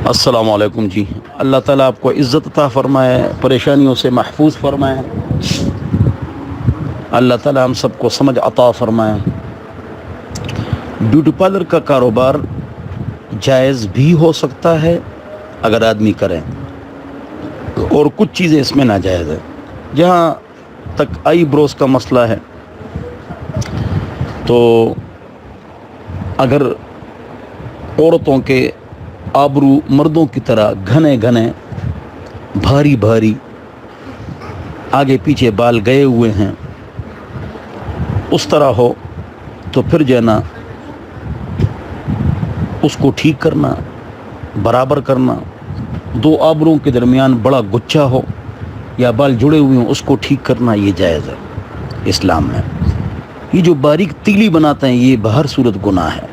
السلام علیکم جی. اللہ تعالیٰ آپ کو عزت عطا فرمائے, پریشانیوں سے محفوظ فرمائے. اللہ تعالیٰ ہم سب کو سمجھ عطا فرمائے. بیوٹی پارلر کا کاروبار جائز بھی ہو سکتا ہے اگر آدمی کریں, اور کچھ چیزیں اس میں ناجائز ہیں. جہاں تک آئی بروز کا مسئلہ ہے تو اگر عورتوں کے آبرو مردوں کی طرح گھنے گھنے بھاری بھاری آگے پیچھے بال گئے ہوئے ہیں, اس طرح ہو تو پھر جو ہے نا اس کو ٹھیک کرنا, برابر کرنا. دو آبروں کے درمیان بڑا گچھا ہو یا بال جڑے ہوئے ہوں, اس کو ٹھیک کرنا یہ جائز ہے اسلام میں. یہ جو باریک تیلی بناتے ہیں یہ بہر صورت گناہ ہے.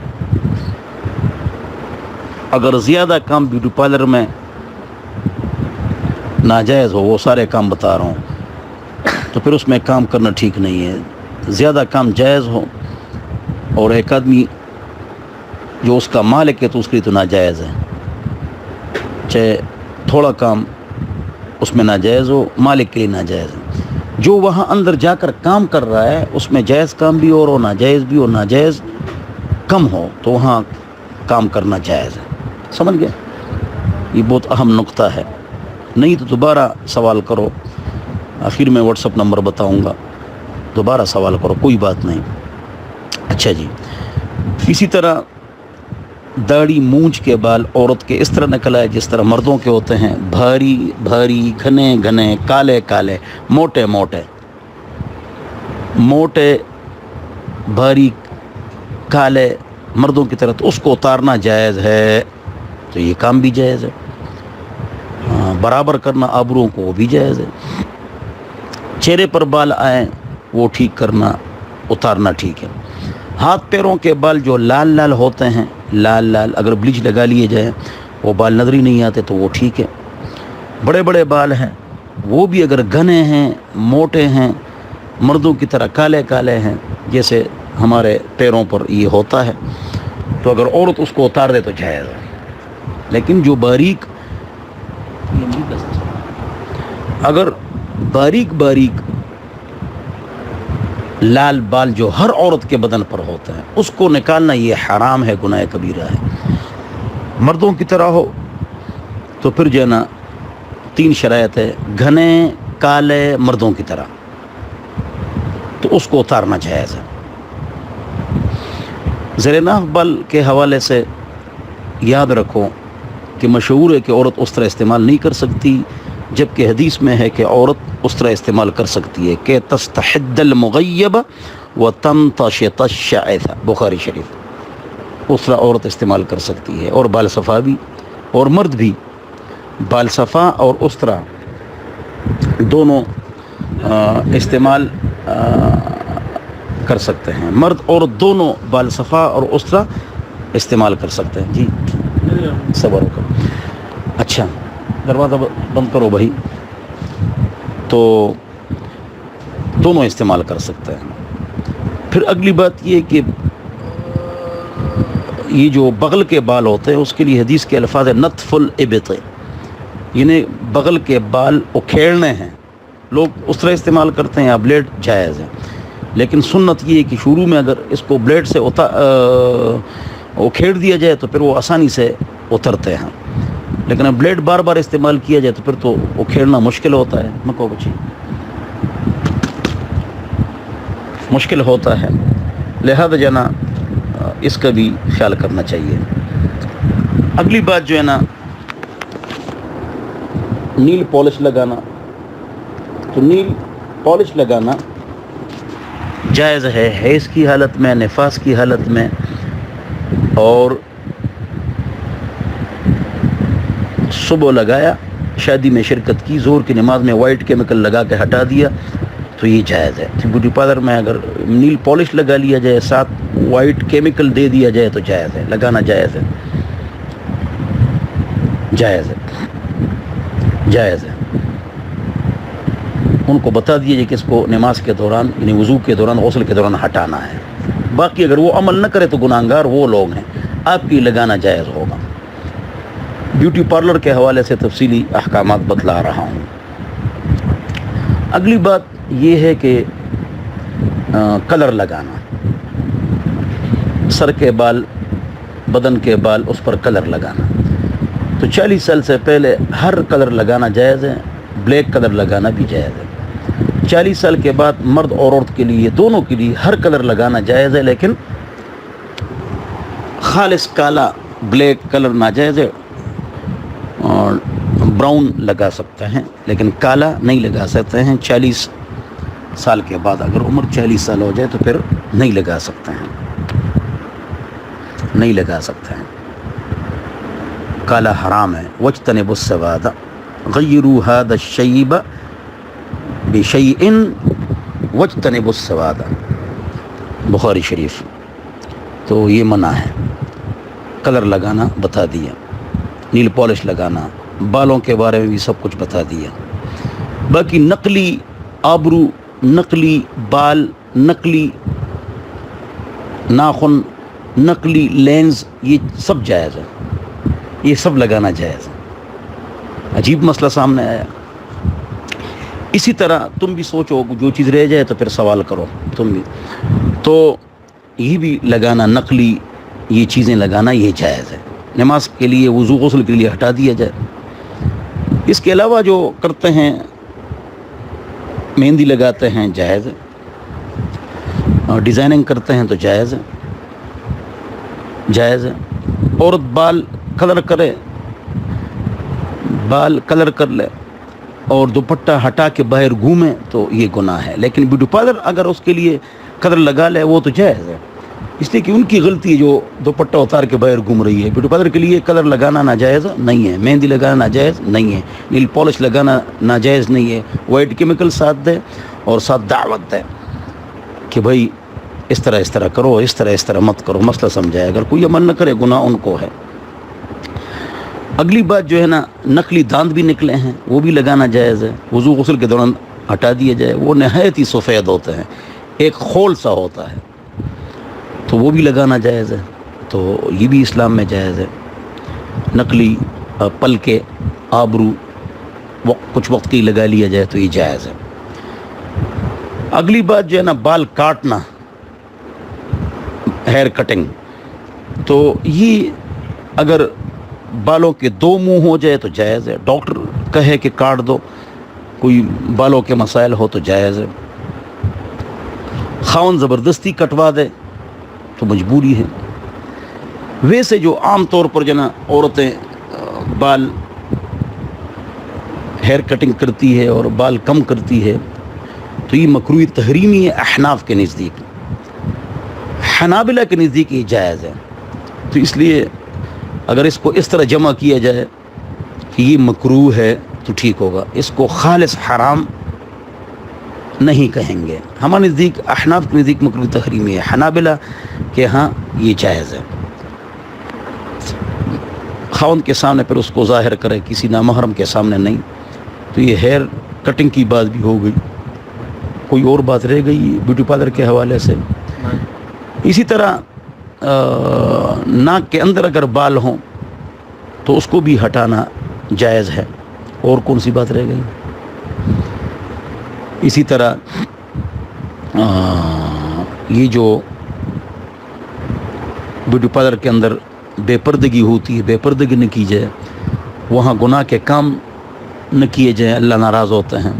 اگر زیادہ کام بیوٹی پارلر میں ناجائز ہو, وہ سارے کام بتا رہا ہوں, تو پھر اس میں کام کرنا ٹھیک نہیں ہے. زیادہ کام جائز ہو اور ایک آدمی جو اس کا مالک ہے تو اس کے لیے تو ناجائز ہے. چاہے تھوڑا کام اس میں ناجائز ہو, مالک کے لیے ناجائز ہے. جو وہاں اندر جا کر کام کر رہا ہے اس میں جائز کام بھی اور ناجائز بھی, اور ناجائز کم ہو تو وہاں کام کرنا جائز ہے. سمجھ گئے؟ یہ بہت اہم نقطہ ہے. نہیں تو دوبارہ سوال کرو, آخر میں واٹس اپ نمبر بتاؤں گا, دوبارہ سوال کرو, کوئی بات نہیں. اچھا جی, اسی طرح داڑھی مونچھ کے بال عورت کے اس طرح نکل آئے جس طرح مردوں کے ہوتے ہیں, بھاری بھاری گھنے گھنے کالے کالے موٹے موٹے موٹے بھاری کالے مردوں کی طرح, تو اس کو اتارنا جائز ہے. تو یہ کام بھی جائز ہے. برابر کرنا آبروں کو وہ بھی جائز ہے. چہرے پر بال آئیں وہ ٹھیک کرنا, اتارنا ٹھیک ہے. ہاتھ پیروں کے بال جو لال لال ہوتے ہیں, لال لال اگر بلیچ لگا لیے جائیں وہ بال نظر ہی نہیں آتے تو وہ ٹھیک ہے. بڑے بڑے بال ہیں وہ بھی اگر گھنے ہیں, موٹے ہیں, مردوں کی طرح کالے کالے ہیں جیسے ہمارے پیروں پر یہ ہوتا ہے, تو اگر عورت اس کو اتار دے تو جائز ہے. لیکن جو باریک, اگر باریک باریک لال بال جو ہر عورت کے بدن پر ہوتے ہیں اس کو نکالنا یہ حرام ہے, گناہ کبیرہ ہے. مردوں کی طرح ہو تو پھر جو ہے نا 3 شرائط ہے. گھنے کالے مردوں کی طرح تو اس کو اتارنا جائز ہے. زیر ناف بال کے حوالے سے یاد رکھو کہ مشہور ہے کہ عورت اس طرح استعمال نہیں کر سکتی, جبکہ حدیث میں ہے کہ عورت اس طرح استعمال کر سکتی ہے کہ تستحد المغیب وتمتشط الشعث, بخاری شریف. اس طرح عورت استعمال کر سکتی ہے, اور بال صفا بھی, اور مرد بھی بال صفا اور اس طرح دونوں استعمال کر سکتے ہیں. مرد اور دونوں بال صفا اور اس طرح استعمال کر سکتے ہیں. جی صبر کرو. اچھا دروازہ بند کرو بھائی. تو دونوں استعمال کر سکتے ہیں. پھر اگلی بات یہ کہ یہ جو بغل کے بال ہوتے ہیں اس کے لیے حدیث کے الفاظ ہے نتف الابط, یعنی بغل کے بال اکھیڑنے ہیں. لوگ اس طرح استعمال کرتے ہیں, یا بلیڈ جائز ہے. لیکن سنت یہ ہے کہ شروع میں اگر اس کو بلیڈ سے اکھیڑ دیا جائے تو پھر وہ آسانی سے اترتے ہیں. لیکن اب بلیڈ بار بار استعمال کیا جائے تو پھر تو اکھیڑنا مشکل ہوتا ہے. مکو بچی مشکل ہوتا ہے, لہذا جو ہے نا اس کا بھی خیال کرنا چاہیے. اگلی بات جو ہے نا نیل پالش لگانا, تو نیل پالش لگانا جائز ہے حیض کی حالت میں, نفاس کی حالت میں, اور صبح لگایا, شادی میں شرکت کی, ظہر کی نماز میں وائٹ کیمیکل لگا کے ہٹا دیا تو یہ جائز ہے. بیوٹی پارلر میں اگر نیل پالش لگا لیا جائے ساتھ وائٹ کیمیکل دے دیا جائے تو جائز ہے, لگانا جائز ہے, جائز ہے, جائز ہے. ان کو بتا دیجیے کہ اس کو نماز کے دوران یعنی وضو کے دوران, غسل کے دوران ہٹانا ہے. باقی اگر وہ عمل نہ کرے تو گناہگار وہ لوگ ہیں, آپ کی لگانا جائز ہوگا. بیوٹی پارلر کے حوالے سے تفصیلی احکامات بتلا رہا ہوں۔ اگلی بات یہ ہے کہ کلر لگانا، سر کے بال، بدن کے بال، اس پر کلر لگانا۔ تو 40 سال سے پہلے ہر کلر لگانا جائز ہے، بلیک کلر لگانا بھی جائز ہے۔ 40 سال کے بعد مرد اور عورت کے لیے، دونوں کے لیے ہر کلر لگانا جائز ہے، لیکن خالص کالا بلیک کلر ناجائز ہے۔ اور براؤن لگا سکتے ہیں لیکن کالا نہیں لگا سکتے ہیں۔ 40 سال کے بعد اگر عمر 40 سال ہو جائے تو پھر نہیں لگا سکتے ہیں، نہیں لگا سکتے ہیں۔ کالا حرام ہے۔ وَاجْتَنِبُوا السَّوَادَ غَيِّرُوا هَذَا الشَّيْبَ بِشَيْءٍ وَاجْتَنِبُوا السَّوَادَ، بخاری شریف۔ تو یہ منع ہے۔ کلر لگانا بتا دیا، نیل پالش لگانا، بالوں کے بارے میں بھی سب کچھ بتا دیا۔ باقی نقلی آبرو، نقلی بال، نقلی ناخن، نقلی لینز، یہ سب جائز ہے، یہ سب لگانا جائز ہے۔ عجیب مسئلہ سامنے آیا۔ اسی طرح تم بھی سوچو، جو چیز رہ جائے تو پھر سوال کرو تم بھی۔ تو یہ بھی لگانا، نقلی یہ چیزیں لگانا یہ جائز ہے۔ نماز کے لیے، وضو غسل کے لیے ہٹا دیا جائے۔ اس کے علاوہ جو کرتے ہیں، مہندی لگاتے ہیں، جائز ہے۔ اور ڈیزائننگ کرتے ہیں تو جائز ہے، جائز ہے۔ عورت بال کلر کرے، بال کلر کر لے اور دوپٹہ ہٹا کے باہر گھومے تو یہ گناہ ہے۔ لیکن بیوٹی پارلر اگر اس کے لیے کلر لگا لے وہ تو جائز ہے، اس لیے کہ ان کی غلطی ہے جو دوپٹہ اتار کے باہر گھوم رہی ہے۔ بیوٹی پارلر کے لیے کلر لگانا ناجائز نہیں ہے، مہندی لگانا ناجائز نہیں ہے، نیل پالش لگانا ناجائز نہیں ہے۔ وائٹ کیمیکل ساتھ دے اور ساتھ دعوت دے کہ بھائی اس طرح کرو، اس طرح مت کرو، مسئلہ سمجھائے۔ اگر کوئی عمل نہ کرے گناہ ان کو ہے۔ اگلی بات جو ہے نا، نقلی دانت بھی نکلے ہیں، وہ بھی لگانا جائز ہے۔ وضو غسل کے دوران ہٹا دیا جائے، وہ نہایت ہی سفید ہوتے ہیں، ایک خول سا ہوتا ہے، تو وہ بھی لگانا جائز ہے۔ تو یہ بھی اسلام میں جائز ہے۔ نقلی پلکے، آبرو کچھ وقت کی لگا لیا جائے تو یہ جائز ہے۔ اگلی بات جو ہے نا، بال کاٹنا، ہیئر کٹنگ، تو یہ اگر بالوں کے 2 منہ ہو جائے تو جائز ہے۔ ڈاکٹر کہے کہ کاٹ دو، کوئی بالوں کے مسائل ہو تو جائز ہے۔ خاوند زبردستی کٹوا دے تو مجبوری ہے۔ ویسے جو عام طور پر جنا عورتیں بال ہیئر کٹنگ کرتی ہے اور بال کم کرتی ہے تو یہ مکروہ تحریمی ہے احناف کے نزدیک۔ حنابلہ کے نزدیک یہ جائز ہے۔ تو اس لیے اگر اس کو اس طرح جمع کیا جائے کہ یہ مکروہ ہے تو ٹھیک ہوگا، اس کو خالص حرام نہیں کہیں گے۔ ہمارے نزدیک، احناف کے نزدیک مکروہ تحریمی ہے، حنابلہ کہ ہاں یہ جائز ہے۔ خاوند کے سامنے پھر اس کو ظاہر کرے، کسی نامحرم کے سامنے نہیں۔ تو یہ ہیئر کٹنگ کی بات بھی ہو گئی۔ کوئی اور بات رہ گئی بیوٹی پارلر کے حوالے سے؟ اسی طرح ناک کے اندر اگر بال ہوں تو اس کو بھی ہٹانا جائز ہے۔ اور کون سی بات رہ گئی؟ اسی طرح یہ جو بیوٹی پارلر کے اندر بے پردگی ہوتی ہے، بے پردگی نہ کی جائے، وہاں گناہ کے کام نہ کیے جائیں، اللہ ناراض ہوتے ہیں۔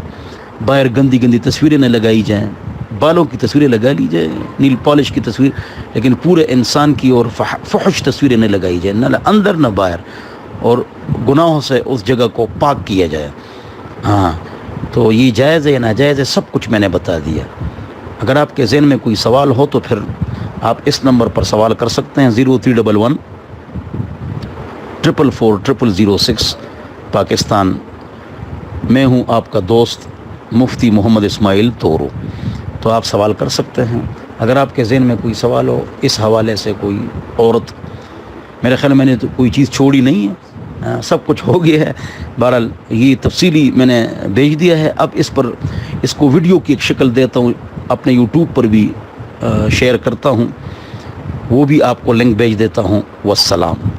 باہر گندی گندی تصویریں نہ لگائی جائیں، بالوں کی تصویریں لگا لی جائیں، نیل پالش کی تصویر، لیکن پورے انسان کی اور فحش تصویریں نہ لگائی جائیں، نہ اندر نہ باہر، اور گناہوں سے اس جگہ کو پاک کیا جائے۔ ہاں، تو یہ جائز ہے یا ناجائز ہے، سب کچھ میں نے بتا دیا۔ اگر آپ کے ذہن میں کوئی سوال ہو تو پھر آپ اس نمبر پر سوال کر سکتے ہیں، 0311 444 0006 پاکستان۔ میں ہوں آپ کا دوست مفتی محمد اسماعیل تورو۔ تو آپ سوال کر سکتے ہیں۔ اگر آپ کے ذہن میں کوئی سوال ہو اس حوالے سے، کوئی عورت، میرے خیال میں نے تو کوئی چیز چھوڑی نہیں ہے، سب کچھ ہو گیا ہے۔ بہرحال یہ تفصیلی میں نے بھیج دیا ہے۔ اب اس کو ویڈیو کی ایک شکل دیتا ہوں، اپنے یوٹیوب پر بھی شیئر کرتا ہوں، وہ بھی آپ کو لنک بھیج دیتا ہوں۔ والسلام۔